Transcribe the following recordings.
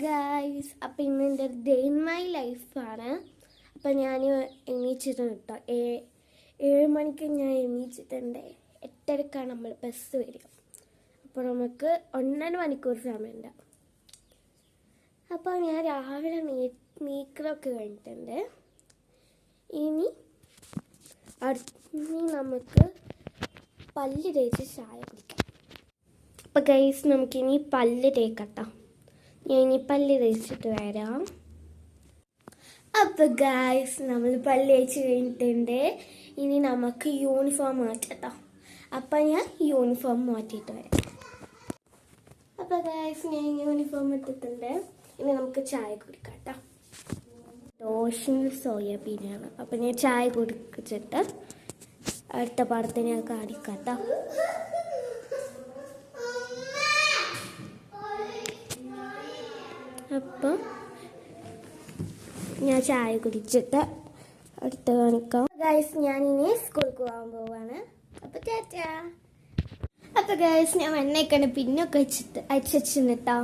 Guys, അപ്പം ഇന്ന് എൻ്റെ ഡേ ഇൻ മൈ ലൈഫാണ്. അപ്പം ഞാൻ എണീച്ചിട്ടുണ്ട് കേട്ടോ. 7 മണിക്ക് ഞാൻ എണീച്ചിട്ടുണ്ട്. 8:30ക്കാണ് നമ്മൾ ബസ് വരിക. അപ്പോൾ നമുക്ക് 1.5 മണിക്കൂർ സമയമുണ്ട്. അപ്പോൾ ഞാൻ രാവിലെ നീക്കലൊക്കെ കഴിഞ്ഞിട്ടുണ്ട്. ഇനി നമുക്ക് പല്ല് തേച്ച് ചായ കുടിക്കാം. അപ്പോൾ ഗൈസ്, നമുക്കിനി പല്ല് തേക്കട്ടോ. ഞാൻ ഇനി പല്ല് തേച്ചിട്ട് വരാം. അപ്പോൾ ഗൈസ്, നമ്മൾ പല്ല് തേച്ച് കഴിഞ്ഞിട്ടുണ്ട്. ഇനി നമുക്ക് യൂണിഫോം മാറ്റട്ടോ. അപ്പം ഞാൻ യൂണിഫോം മാറ്റിയിട്ട് വരാം. അപ്പോൾ ഗൈസ്, ഞാൻ യൂണിഫോം ഇട്ടിട്ടുണ്ട്. ഇനി നമുക്ക് ചായ കുടിക്കാം കേട്ടോ. ദോശയും സോയാബീനാണ്. അപ്പം ഞാൻ ചായ കുടിച്ചിട്ട് അടുത്ത പാടത്ത് ഞാൻ കാണിക്കാം കേട്ടോ. അപ്പം ഞാൻ ചായ കുടിച്ചിട്ട് അടുത്ത് കാണിക്കാം. ഗൈസ്, ഞാനിനി സ്കൂളിൽ പോകാൻ പോവാണ്. അപ്പം ടാറ്റാ. അപ്പം ഗൈസ്, ഞാൻ എണ്ണയൊക്കെയാണ് പിന്നൊക്കെ അയച്ചിട്ടുണ്ട് കേട്ടോ.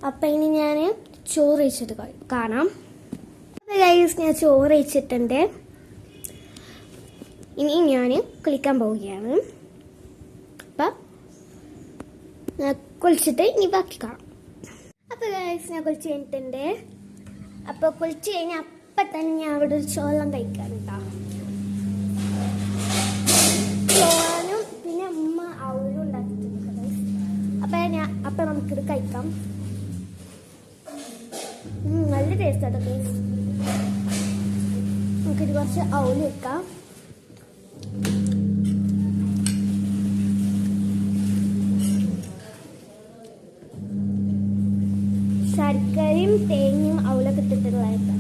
അപ്പം ഇനി ഞാൻ ചോറ് വെച്ചിട്ട് കാണാം. അപ്പം ഗൈസ്, ഞാൻ ചോറ് വെച്ചിട്ടുണ്ട്. ഇനി ഞാൻ കുളിക്കാൻ പോവുകയാണ്. അപ്പം ഞാൻ കുളിച്ചിട്ട് ഇനി ബാക്കി കാണാം. അപ്പോൾ ഗൈസ്, ഞാൻ കുളിച്ച് കഴിഞ്ഞിട്ടുണ്ട്. അപ്പോൾ കുളിച്ച് കഴിഞ്ഞാൽ അപ്പം തന്നെ ഞാൻ അവിടെ ഒരു ചോളം കഴിക്കാൻ കേട്ടോ. ചോളനും പിന്നെ അമ്മ അവരും ഉണ്ടാക്കിയിട്ടുണ്ട് ഗൈസ്. അപ്പം നമുക്കിത് കഴിക്കാം. നല്ല ടേസ്റ്റ് ആട്ടോ ഗൈസ്. നമുക്കിത് കുറച്ച് അവല് വെക്കാം. ശർക്കരയും തേങ്ങയും അവലൊക്കെ ഇട്ടിട്ടുള്ളതായിരിക്കാം.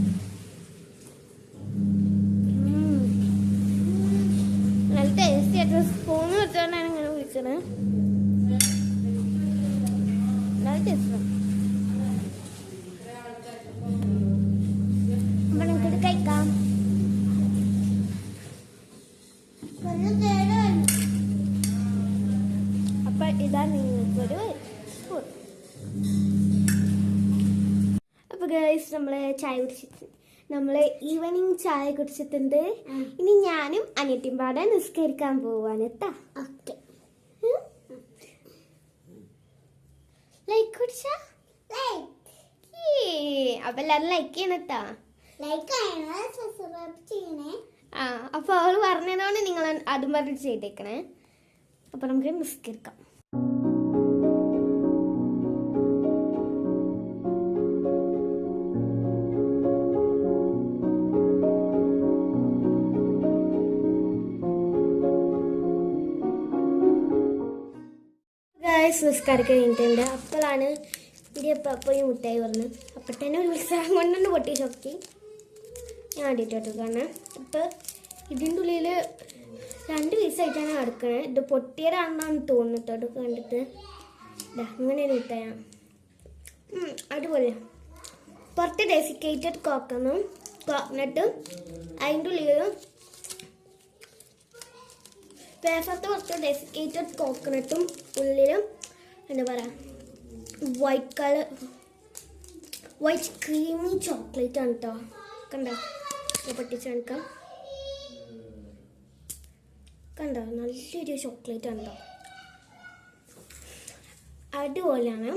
നല്ല ടേസ്റ്റി ആയിട്ട് സ്പൂണ് വെച്ചുകൊണ്ടാണ് ഇങ്ങനെ വിളിച്ചത്. നല്ല ടേസ്റ്റ്. അപ്പൊ നമുക്കിത് കഴിക്കാം. അപ്പൊ ഇതാ നിങ്ങൾക്കൊരു സ്പൂൺ. അപ്പോൾ ഗൈസ്, നമ്മൾ ചായ കുടിച്ചിട്ട് ഈവനിങ് ചായ കുടിച്ചിട്ടുണ്ട്. ഇനി ഞാനും അനിയത്തിയും പാടെ നിസ്കരിക്കാൻ പോവാണ് കേട്ടോ. ഓക്കെ, ലൈക്ക് കുടിച്ചാ അപ്പൊ എല്ലാരും ലൈക്ക് ചെയ്യണം കേട്ടോ. അപ്പൊ അവള് പറഞ്ഞതുകൊണ്ട് നിങ്ങൾ അതും പറഞ്ഞിട്ട് ചെയ്തേക്കണേ. അപ്പൊ നമുക്ക് നിസ്കരിക്കാം. നിസ്കാരം കഴിഞ്ഞിട്ടുണ്ട്. അപ്പോഴാണ് എൻ്റെ പപ്പയും മുട്ടായി പറഞ്ഞത്. അപ്പം തന്നെ ഒരു ഉത്സാഹം കൊണ്ടുണ്ട് പൊട്ടി ചോക്കി ഞാൻ ആദ്യമായിട്ട് കാണാൻ. അപ്പം ഇതിൻ്റെ ഉള്ളിൽ 2 പീസായിട്ടാണ് കിടക്കണത്. ഇത് പൊട്ടിയതാണെന്നാണ് തോന്നുന്നത് കണ്ടിട്ട്. അങ്ങനെ ഒരു മുട്ടായാണ്. അതുപോലെ പുറത്ത് ഡെസിക്കേറ്റഡ് കോക്കനട്ടും അതിൻ്റെ ഉള്ളിൽ പേപ്പറത്ത് കുറച്ച് ഡെസിക്കേറ്റഡ് കോക്കനട്ടും ഉള്ളിലും എന്താ പറയുക വൈറ്റ് ക്രീമി ചോക്ലേറ്റ് ആണ് കേട്ടോ. കണ്ടോ, പൊട്ടിച്ച് കാണിക്കാം. കണ്ടോ, നല്ലൊരു ചോക്ലേറ്റ് ആണ് കേട്ടോ. അതുപോലെയാണ്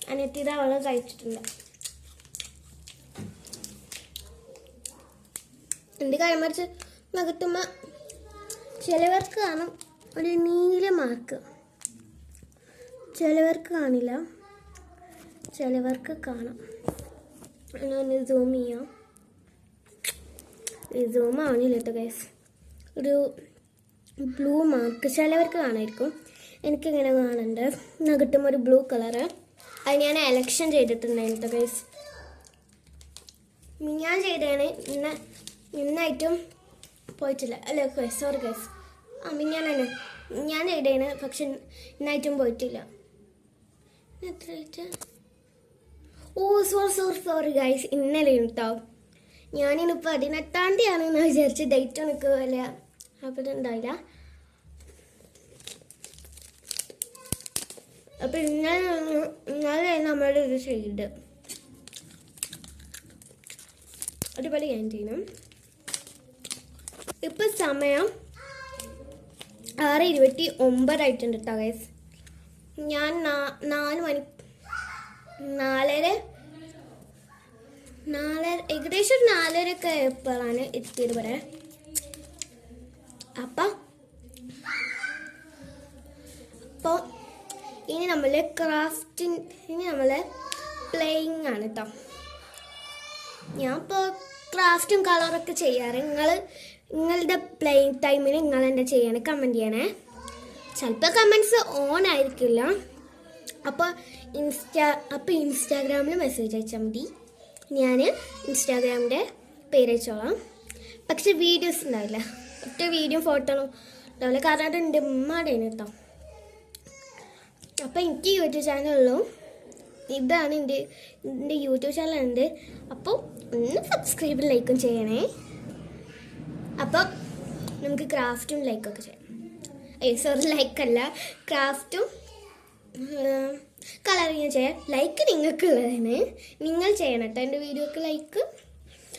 അനിയത്തിത അവള് കഴിച്ചിട്ടുണ്ട്. എൻ്റെ കാര്യം മറിച്ച് നകത്തുമ്പോൾ ചിലവർക്ക് കാണും ഒരു നീല മാർക്ക്, ചിലവർക്ക് കാണില്ല, ചിലവർക്ക് കാണാം. ഞാൻ സൂം ചെയ്യാം. സൂം ആവണില്ല കേട്ടോ ഗൈസ്. ഒരു ബ്ലൂ മാർക്ക് ചിലവർക്ക് കാണായിരിക്കും. എനിക്കിങ്ങനെ കാണുന്നുണ്ട്. നകത്തുമ്പോൾ ഒരു ബ്ലൂ കളറ്. അത് ഞാൻ എലക്ഷൻ ചെയ്തിട്ടുണ്ടായിരുന്നു കേട്ടോ ഗൈസ്. ഞാൻ ചെയ്തതാണ്. ഇന്നായിട്ടും പോയിട്ടില്ല. അല്ല ഗൈസ്, സോറി ഗൈസ്. ഞാൻ ചെയ്തേന്, പക്ഷെ ഇന്നായിട്ടും പോയിട്ടില്ല. സോറി ഗൈസ്, ഇന്നലെ കേട്ടോ. ഞാനിന്ന് 18-ാം തീയതിയാണെന്ന് വിചാരിച്ച് ഡേറ്റ് നിൽക്കുകയല്ല. അപ്പം ഉണ്ടായില്ല. അപ്പം ഇന്നലെ നമ്മളുടെ ഇത് ചെയ്ത് അതുപോലെ ഞാൻ ചെയ്യണം. ഇപ്പം സമയം 6:29 കേട്ടോ ഗൈസ്. ഞാൻ 4 ഏകദേശം 4:30 ആയപ്പോഴാണ് എത്തിയത് ഇവിടെ. അപ്പോൾ ഇനി നമ്മൾ പ്ലേയിങ് ആണ് കേട്ടോ. ഞാൻ ഇപ്പോൾ ക്രാഫ്റ്റും കളറൊക്കെ ചെയ്യാറ്. നിങ്ങളുടെ പ്ലേയിങ് ടൈമിന് നിങ്ങൾ എന്താ ചെയ്യണേ കമൻറ്റ് ചെയ്യണേ. ചിലപ്പോൾ കമൻറ്റ്സ് ഓൺ ആയിരിക്കില്ല. അപ്പോൾ ഇൻസ്റ്റാഗ്രാമിൽ മെസ്സേജ് അയച്ചാൽ മതി. ഞാൻ ഇൻസ്റ്റാഗ്രാമിൻ്റെ പേര് അയച്ചോളാം. പക്ഷെ വീഡിയോസ് ഉണ്ടാവില്ല. ഒറ്റ വീഡിയോ ഫോട്ടോ ഉണ്ടാവില്ല. കാരണം അത് എൻ്റെ ഉമ്മയുടെ കേട്ടോ. അപ്പോൾ എനിക്ക് യൂട്യൂബ് ചാനലുള്ളൂ. ഇതാണ് എൻ്റെ യൂട്യൂബ് ചാനലുണ്ട്. അപ്പോൾ ഒന്ന് സബ്സ്ക്രൈബും ലൈക്കും ചെയ്യണേ. അപ്പോൾ നമുക്ക് ക്രാഫ്റ്റും ലൈക്കൊക്കെ ചെയ്യാം. സോറി, ലൈക്കല്ല, ക്രാഫ്റ്റും കളറിങ് ചെയ്യാം. ലൈക്ക് നിങ്ങൾക്കുള്ളതാണ്, നിങ്ങൾ ചെയ്യണം കേട്ടോ എൻ്റെ വീഡിയോക്ക് ലൈക്ക്.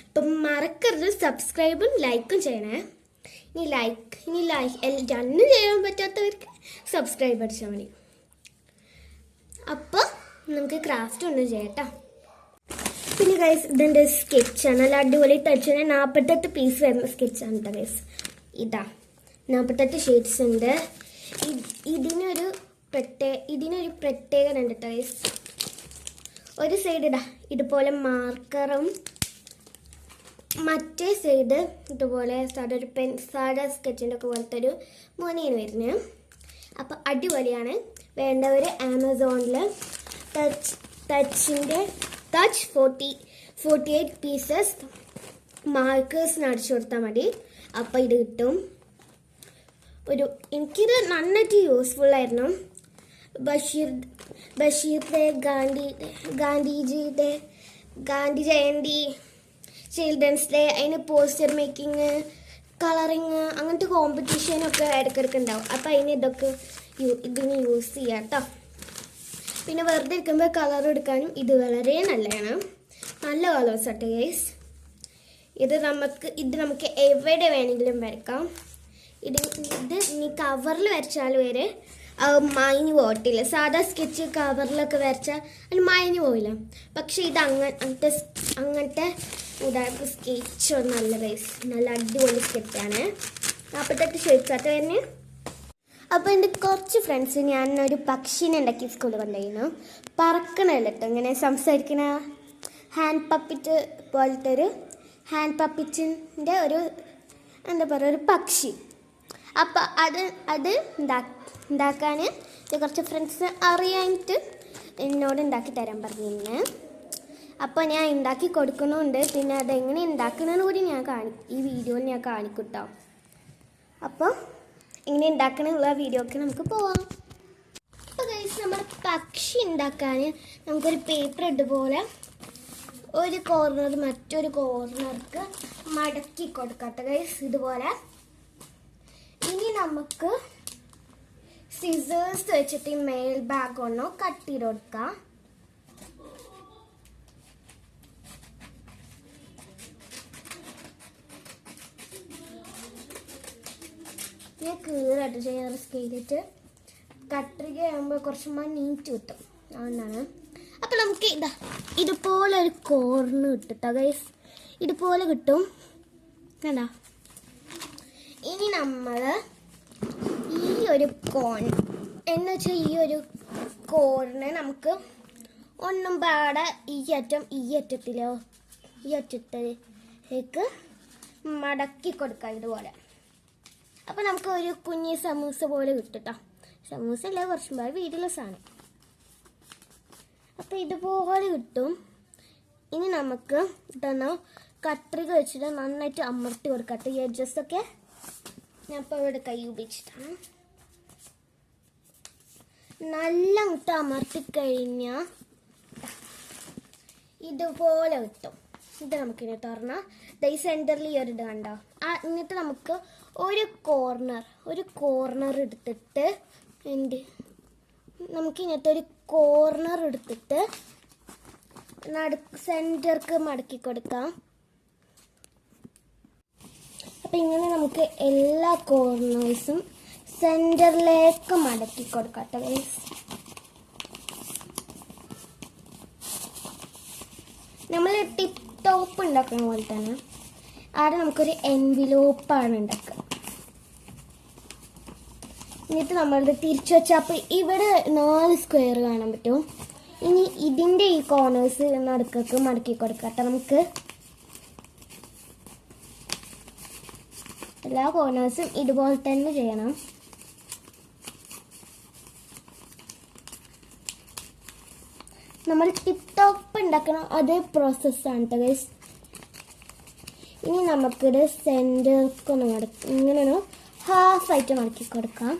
അപ്പം മറക്കരുത് സബ്സ്ക്രൈബും ലൈക്കും ചെയ്യണേ. ഇനി രണ്ടും ചെയ്യാൻ പറ്റാത്തവർക്ക് സബ്സ്ക്രൈബ് അടിച്ചാൽ മതി. അപ്പോൾ നമുക്ക് ക്രാഫ്റ്റ് ഒന്നും ചെയ്യാം കേട്ടോ. പിന്നെ ഗൈസ്, ഇതെൻ്റെ സ്കെച്ചാണ്. നല്ല അടിപൊളി ടച്ചാണ്. 48 പീസ് വരുന്ന സ്കെച്ചാണ് കേട്ടോ ഗൈസ്. ഇതാ 48 ഷെയ്ഡ്സ് ഉണ്ട്. ഇതിനൊരു പ്രത്യേകത ഉണ്ട് കേട്ടോ ഗൈസ്. ഒരു സൈഡ് ഇതുപോലെ മാർക്കറും മറ്റേ സൈഡ് ഇതുപോലെ സാധാ സ്കെച്ചിൻ്റെ ഒക്കെ പോലത്തെ ഒരു മുനയാണ് വരുന്നത്. അപ്പോൾ അടിപൊളിയാണ്. വേണ്ടവർ ആമസോണിൽ ടച്ച് 48 പീസസ് മാർക്കേഴ്സിന് അടിച്ചു കൊടുത്താൽ മതി. അപ്പോൾ ഇത് കിട്ടും. എനിക്കിത് നന്നായിട്ട് യൂസ്ഫുൾ ആയിരുന്നു. ബഷീറിൻ്റെ ഗാന്ധി ജയന്തി, ചിൽഡ്രൻസ് ഡേ, അതിന് പോസ്റ്റർ മേക്കിങ്, കളറിങ്, അങ്ങനത്തെ കോമ്പറ്റീഷനൊക്കെ ഇടയ്ക്കിടയ്ക്ക് ഉണ്ടാവും. അപ്പോൾ ഇതിന് യൂസ് ചെയ്യാം കേട്ടോ. പിന്നെ വെറുതെ ഇരിക്കുമ്പോൾ കളർ എടുക്കാനും ഇത് വളരെ നല്ലതാണ്. നല്ല കളേഴ്സ് ആട്ടോ ഗൈസ്. ഇത് നമുക്ക് എവിടെ വേണമെങ്കിലും വരയ്ക്കാം. ഇത് ഇനി കവറിൽ വരച്ചാൽ വരെ മായിഞ്ഞു പോകട്ടില്ല. സാധാ സ്കെച്ച് കവറിലൊക്കെ വരച്ചാൽ അതിന് മായിഞ്ഞു പോയില്ല. പക്ഷേ ഇത് അങ്ങനത്തെ ഉദാഹരണ സ്കെച്ച് നല്ല ഗൈസ്, നല്ല അടിപൊളി സ്കെച്ചാണ്. 48 ഷെയ്ഡ്സ് ആയിട്ട് തന്നെ. അപ്പോൾ എൻ്റെ കുറച്ച് ഫ്രണ്ട്സ് ഞാനൊരു പക്ഷീനെ ഉണ്ടാക്കി സ്കൂളിൽ കൊണ്ടുപോയിരുന്നു. പറക്കണല്ലോ കേട്ടോ, ഇങ്ങനെ സംസാരിക്കണ ഹാൻഡ് പപ്പിറ്റ് പോലത്തെ ഒരു ഹാൻഡ് പപ്പിറ്റിൻ്റെ ഒരു പക്ഷി. അപ്പോൾ അത് ഉണ്ടാക്കാൻ കുറച്ച് ഫ്രണ്ട്സ് അറിയാനായിട്ട് എന്നോട് ഉണ്ടാക്കി തരാൻ പറഞ്ഞിരുന്നു. അപ്പോൾ ഞാൻ ഉണ്ടാക്കി കൊടുക്കുന്നുണ്ട്. പിന്നെ അതെങ്ങനെ ഉണ്ടാക്കണമെന്ന് കൂടി ഈ വീഡിയോയിൽ ഞാൻ കാണിക്കും കേട്ടോ. അപ്പോൾ ഇങ്ങനെ ഉണ്ടാക്കണമെന്നുള്ള വീഡിയോക്ക് നമുക്ക് പോവാം. അപ്പോൾ ഗൈസ്, നമ്മുടെ പക്ഷി ഉണ്ടാക്കാൻ നമുക്കൊരു പേപ്പർ ഇതുപോലെ ഒരു കോർണർ മറ്റൊരു കോർണർക്ക് മടക്കി കൊടുക്കട്ടെ ഗൈസ്, ഇതുപോലെ. ഇനി നമുക്ക് സിസേഴ്സ് വെച്ചിട്ട് ഈ മേൽ ഭാഗം ഒന്ന് കട്ട് ചെയ്ത് കൊടുക്കാം. ഞാൻ കീറായിട്ട് ചെയ്യാറ് സ്കെയിലിട്ട്. കത്രിക ആകുമ്പോൾ കുറച്ചുമ്പോൾ നീറ്റ് കിട്ടും, അതുകൊണ്ടാണ്. അപ്പോൾ നമുക്ക് ഇതുപോലെ ഒരു കോർണർ കിട്ടും ഗൈസ്, ഇതുപോലെ കിട്ടും കണ്ടോ. ഇനി നമ്മൾ ഈ ഒരു കോൺ എന്നുവെച്ചാൽ ഈ ഒരു കോണിനെ നമുക്ക് ഒന്നും പാടെ ഈ അറ്റത്തിലേക്ക് മടക്കി കൊടുക്കാം ഇതുപോലെ. അപ്പോൾ നമുക്ക് ഒരു കുഞ്ഞി സമൂസ പോലെ കിട്ടും കേട്ടോ. സമൂസ അല്ല, കുറച്ചും പാട് വീട്ടിലെ സാധനം. അപ്പോൾ ഇതുപോലെ കിട്ടും. ഇനി നമുക്ക് കത്രിക വെച്ചിട്ട് നന്നായിട്ട് അമർത്തി കൊടുക്കട്ടെ ഈ എഡ്ജസൊക്കെ. ഞാൻ ഇപ്പോൾ ഇവിടെ കൈ ഉപയോഗിച്ചിട്ടാണ്. നല്ല മുട്ട അമർത്തിക്കഴിഞ്ഞാൽ ഇതുപോലെ കിട്ടും. ഇത് നമുക്കിനി തുറന്നാൽ ഈ സെൻറ്ററിൽ ഈ ഒരു ഇത് കണ്ടോ. എന്നിട്ട് നമുക്ക് ഒരു കോർണർ എടുത്തിട്ട് നമുക്ക് ഇങ്ങനത്തെ ഒരു കോർണർ എടുത്തിട്ട് സെൻറ്റർക്ക് മടക്കി കൊടുക്കാം. അപ്പം ഇങ്ങനെ നമുക്ക് എല്ലാ കോർണേഴ്സും സെൻറ്ററിലേക്ക് മടക്കി കൊടുക്കാം കേട്ടോ ഗൈസ്. നമ്മൾ ടിപ്പ് ടോപ്പ് ഉണ്ടാക്കുന്ന പോലെ തന്നെ ആടെ നമുക്കൊരു എൻവിലോപ്പാണ് ഉണ്ടാക്കുക. എന്നിട്ട് നമ്മളത് തിരിച്ചു വെച്ചാൽ അപ്പോൾ ഇവിടെ 4 സ്ക്വയർ കാണാൻ പറ്റും. ഇനി ഇതിൻ്റെ ഈ കോർണേഴ്സ് നടുക്കൊക്കെ മടക്കി കൊടുക്കാം. നമുക്ക് എല്ലാ കോർണേഴ്സും ഇതുപോലെ തന്നെ ചെയ്യണം. നമ്മൾ ടിപ്പ് ടോപ്പ് ഉണ്ടാക്കണം അതേ പ്രോസസ്സാണ് കേട്ടോ ഗൈസ്. ഇനി നമുക്കിത് സെൻറ്റർക്കൊന്ന് ഇങ്ങനെ ഹാഫായിട്ട് മടക്കി കൊടുക്കാം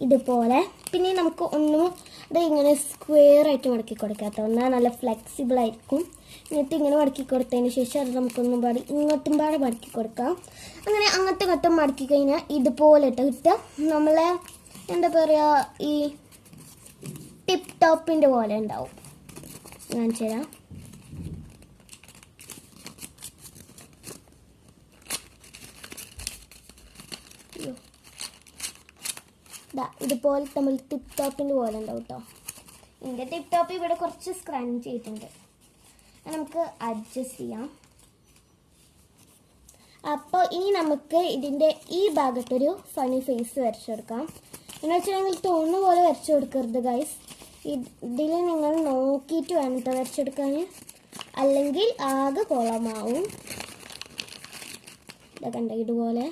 ഇതുപോലെ. പിന്നെ നമുക്ക് ഒന്നും അത് ഇങ്ങനെ സ്ക്വയർ ആയിട്ട് മടക്കി കൊടുക്കാം കേട്ടോ. എന്നാൽ നല്ല ഫ്ലെക്സിബിൾ ആയിരിക്കും. എന്നിട്ട് ഇങ്ങനെ മടക്കി കൊടുത്തതിന് ശേഷം അത് നമുക്കൊന്നും പാടി ഇങ്ങോട്ടും പാടെ മടക്കി കൊടുക്കാം. അങ്ങനെ അങ്ങോട്ടും ഇങ്ങോട്ടും മടക്കി കഴിഞ്ഞാൽ ഇതുപോലെ ഇട്ട് കിട്ടുക. നമ്മളെ എന്താ പറയുക ഈ ടിപ്പ് ടോപ്പിൻ്റെ പോലെ ഉണ്ടാവും. ഞാൻ ചെയ്യാം. ഇതുപോലെ നമ്മൾ ടിപ്പ് ടോപ്പിൻ്റെ പോലെ ഉണ്ടാവും കേട്ടോ. ഇതിൻ്റെ ടിപ്പ് ടോപ്പ് ഇവിടെ കുറച്ച് സ്ക്രഞ്ച് ചെയ്തിട്ടുണ്ട്. നമുക്ക് അഡ്ജസ്റ്റ് ചെയ്യാം. അപ്പോൾ ഇനി നമുക്ക് ഇതിൻ്റെ ഈ ഭാഗത്തൊരു ഫണി ഫേസ് വരച്ചെടുക്കാം. എന്ന് വെച്ചിട്ടുണ്ടെങ്കിൽ തോന്നുന്ന പോലെ വരച്ചു കൊടുക്കരുത് ഗൈസ്. ഇതിൽ നിങ്ങൾ നോക്കിയിട്ട് വേണം കേട്ടോ വരച്ചെടുക്കാൻ, അല്ലെങ്കിൽ ആകെ കുളമാവും. ഇതൊക്കെ ഉണ്ട് ഇതുപോലെ.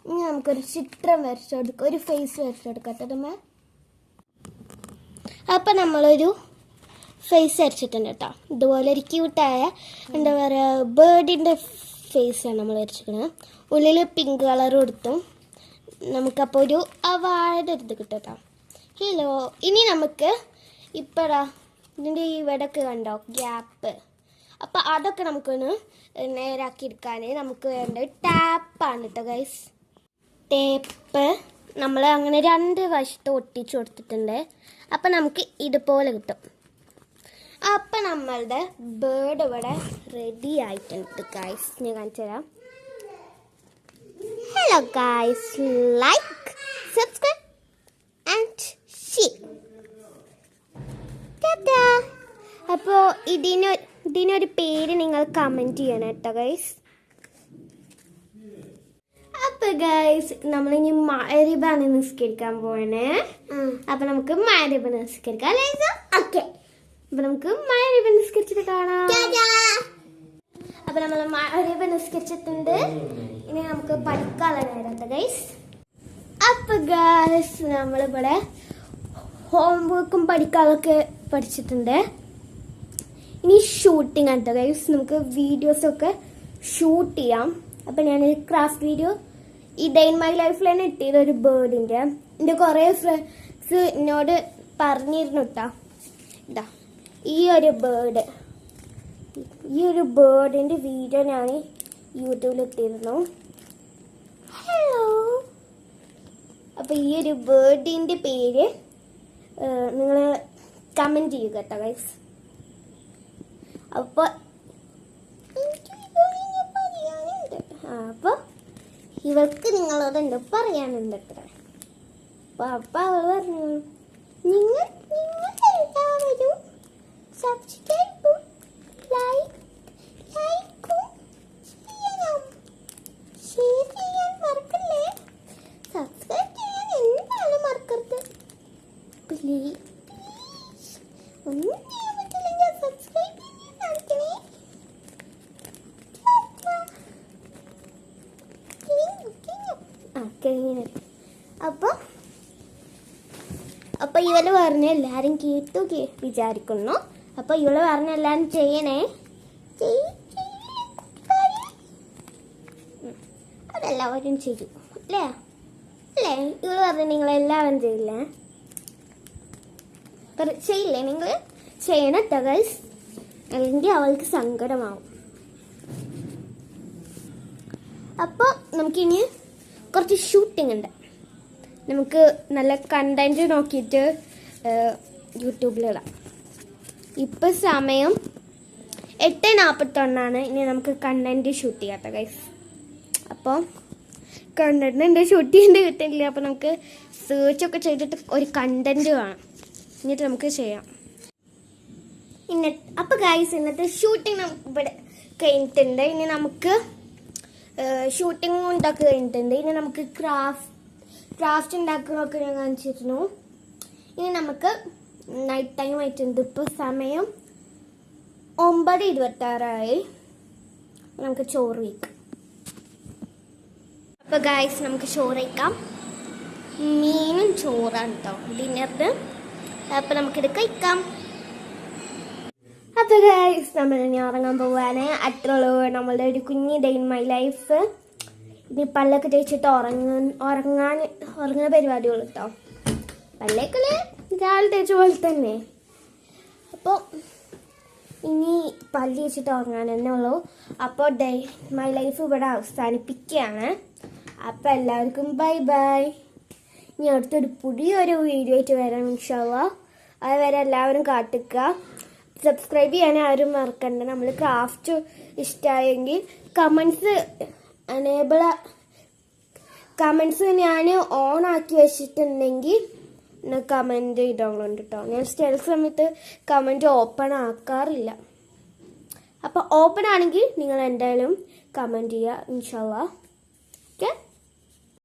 ഇനി നമുക്കൊരു ചിത്രം വരച്ചെടുക്കാം, ഒരു ഫേസ് വരച്ചെടുക്കാം കേട്ടോ. അപ്പം നമ്മളൊരു ഫേസ് വരച്ചിട്ടുണ്ട് കേട്ടോ. ഇതുപോലെ ഒരു ക്യൂട്ടായ എന്താ പറയുക ബേർഡിൻ്റെ ഫേസാണ് നമ്മൾ വരച്ചിരിക്കുന്നത്. ഉള്ളിൽ പിങ്ക് കളർ കൊടുത്തും നമുക്കപ്പോൾ ഒരു വാഴയുടെ ഇത് കിട്ടും കേട്ടോ. ഹലോ. ഇനി നമുക്ക് ഇപ്പോഴാ ഇതിൻ്റെ ഇവിടെയൊക്കെ കണ്ടോ ഗ്യാപ്പ്. അപ്പോൾ അതൊക്കെ നമുക്കൊന്ന് നേരാക്കി എടുക്കാൻ നമുക്ക് വേണ്ട ടാപ്പാണ് കേട്ടോ ഗൈസ്. ടേപ്പ് നമ്മൾ അങ്ങനെ 2 വശത്ത് ഒട്ടിച്ച് കൊടുത്തിട്ടുണ്ട്. അപ്പം നമുക്ക് ഇതുപോലെ കിട്ടും. അപ്പം നമ്മളുടെ ബേർഡ് ഇവിടെ റെഡി ആയിട്ടുണ്ട് ഗൈസ്. ഞാൻ കാണിച്ചു തരാം. Hello guys, like, subscribe and share. അപ്പോൾ ഇതിനൊരു പേര് നിങ്ങൾ കമൻറ്റ് ചെയ്യണം കേട്ടോ ഗൈസ്. അപ്പോൾ ഗൈസ് നമ്മളിനി മഗ്‌രിബാണ് നിസ്കരിക്കാൻ പോണേ. അപ്പം നമുക്ക് മഗ്‌രിബ് നിസ്കരിക്കാം അല്ലേ? ഓക്കെ. അപ്പം നമുക്ക് മഗ്‌രിബ് നിസ്കരിച്ചിട്ട് കാണാം. അപ്പം നമ്മൾ മഗ്‌രിബ് നിസ്കരിച്ചിട്ടുണ്ട്. ഇനി നമുക്ക് പഠിക്കാനുള്ള നേരത്തെ ഗൈസ്. അപ്പം ഗൈസ് നമ്മളിവിടെ ഹോംവർക്കും പഠിക്കാനൊക്കെ പഠിച്ചിട്ടുണ്ട്. ഇനി ഷൂട്ടിംഗ് ആണ് കേട്ടോ ഗൈസ്. നമുക്ക് വീഡിയോസൊക്കെ ഷൂട്ട് ചെയ്യാം. അപ്പം ഞാനൊരു ക്രാഫ്റ്റ് വീഡിയോ ഈ ഡേ ഇൻ മൈ ലൈഫിൽ തന്നെ ഇട്ടിയത് ഒരു ബേർഡിൻ്റെ. എൻ്റെ കുറേ ഫ്രണ്ട്സ് എന്നോട് പറഞ്ഞിരുന്നു കേട്ടോ. ഇതാ ഈ ഒരു ബേർഡിൻ്റെ വീഡിയോ ഞാൻ യൂട്യൂബിൽ ഇട്ടിരുന്നു. ഹലോ. അപ്പോൾ ഈ ഒരു ബേർഡിൻ്റെ പേര് നിങ്ങൾ കമൻറ്റ് ചെയ്യുക കേട്ടോ ഗൈസ്. അപ്പോൾ അപ്പോൾ ഇവൾക്ക് നിങ്ങളോട് എന്തോ പറയാനുണ്ട് അത്ര. അപ്പോൾ അവൾ പറഞ്ഞു നിങ്ങൾ എല്ലാവരും സബ്സ്ക്രൈബും ലൈക്കും ചെയ്യണം, ഷെയർ ചെയ്യാൻ മറക്കല്ലേ, സബ്സ്ക്രൈബ് ചെയ്യാൻ എന്താണ് മറക്കരുത് പ്ലീസ്. ഒന്നും ചെയ്യാൻ പറ്റില്ലെങ്കിൽ സബ്സ്ക്രൈബ് ചെയ്യാൻ കാണിക്കണേ. അപ്പൊ ഇവള് പറഞ്ഞ എല്ലാരും കേട്ടു വിചാരിക്കുന്നു. അപ്പൊ ഇവള് പറഞ്ഞ എല്ലാരും ചെയ്യണേ. അതെല്ലാവരും ചെയ്യും അല്ലേ? അല്ലേ? ഇവള് പറഞ്ഞ നിങ്ങൾ എല്ലാവരും ചെയ്യില്ലേ? ചെയ്യില്ലേ? നിങ്ങൾ ചെയ്യണം കേട്ടോ ഗൈസ്, അല്ലെങ്കിൽ അവൾക്ക് സങ്കടമാവും. അപ്പോൾ നമുക്കിനി കുറച്ച് ഷൂട്ടിംഗ് ഉണ്ട്. നമുക്ക് നല്ല കണ്ടന്റ് നോക്കിയിട്ട് യൂട്യൂബിലിടാം. ഇപ്പം സമയം 8:41. ഇനി നമുക്ക് കണ്ടന്റ് ഷൂട്ട് ചെയ്യാത്ത ഗൈസ്. അപ്പോൾ കണ്ടന്റ് ഷൂട്ട് ചെയ്യേണ്ടി കിട്ടില്ല. അപ്പോൾ നമുക്ക് സെർച്ചൊക്കെ ചെയ്തിട്ട് ഒരു കണ്ടന്റ് വേണം, എന്നിട്ട് നമുക്ക് ചെയ്യാം. അപ്പോൾ ഗൈസ് ഇന്നത്തെ ഷൂട്ടിംഗ് നമുക്ക് ഇവിടെ കഴിഞ്ഞിട്ടുണ്ട്. ഇനി നമുക്ക് ഷൂട്ടിംഗ് ഉണ്ടാക്കി കഴിഞ്ഞിട്ടുണ്ട്. ഇനി നമുക്ക് ക്രാഫ്റ്റ് ഉണ്ടാക്കുന്നതൊക്കെ ഞാൻ കാണിച്ചിരുന്നു. ഇനി നമുക്ക് നൈറ്റ് ടൈം ആയിട്ടുണ്ട്. ഇപ്പോൾ സമയം 9:26. നമുക്ക് ചോറ് വയ്ക്കാം. അപ്പോൾ ഗൈസ് നമുക്ക് ചോറ് വയ്ക്കാം. മീനും ചോറാണ് കേട്ടോ ഡിന്നറിന്. അപ്പോൾ നമുക്കിത് കഴിക്കാം. അപ്പോൾ ഗൈസ് നമ്മൾ ഇനി ഉറങ്ങാൻ പോവാണ്. അത്രയുള്ളൂ നമ്മളുടെ ഒരു കുഞ്ഞി ഡേ ഇൻ മൈ ലൈഫ്. ഇനി പല്ലൊക്കെ തേച്ചിട്ട് ഉറങ്ങുന്ന പരിപാടികൾ കേട്ടോ. പല്ലൊക്കെ രാവിലെ തേച്ച പോലെ തന്നെ. അപ്പോൾ ഇനി പല്ല് തേച്ചിട്ട് ഉറങ്ങാൻ തന്നെ ഉള്ളൂ. അപ്പോൾ ഡേ മൈ ലൈഫ് ഇവിടെ അവസാനിപ്പിക്കുകയാണ്. അപ്പോൾ എല്ലാവർക്കും ബൈ ബൈ. ഇനി അടുത്തൊരു പുതിയൊരു വീഡിയോ ആയിട്ട് വരാം ഇൻഷാ അല്ലാഹ്. അതുവരെ എല്ലാവരും കാത്തിക്കുക. സബ്സ്ക്രൈബ് ചെയ്യാൻ ആരും മറക്കണ്ട. നമ്മൾ ക്രാഫ്റ്റ് ഇഷ്ടമായെങ്കിൽ കമൻസ് ഞാൻ ഓൺ ആക്കി വെച്ചിട്ടുണ്ടെങ്കിൽ കമൻറ്റ് ചെയ്തോളുണ്ട് കേട്ടോ. ഞാൻ ചില സമയത്ത് കമൻറ്റ് ഓപ്പൺ ആക്കാറില്ല. അപ്പോൾ ഓപ്പൺ ആണെങ്കിൽ നിങ്ങൾ എന്തായാലും കമൻറ്റ് ചെയ്യുക ഇൻഷാ അല്ലാഹ്. ഓക്കെ.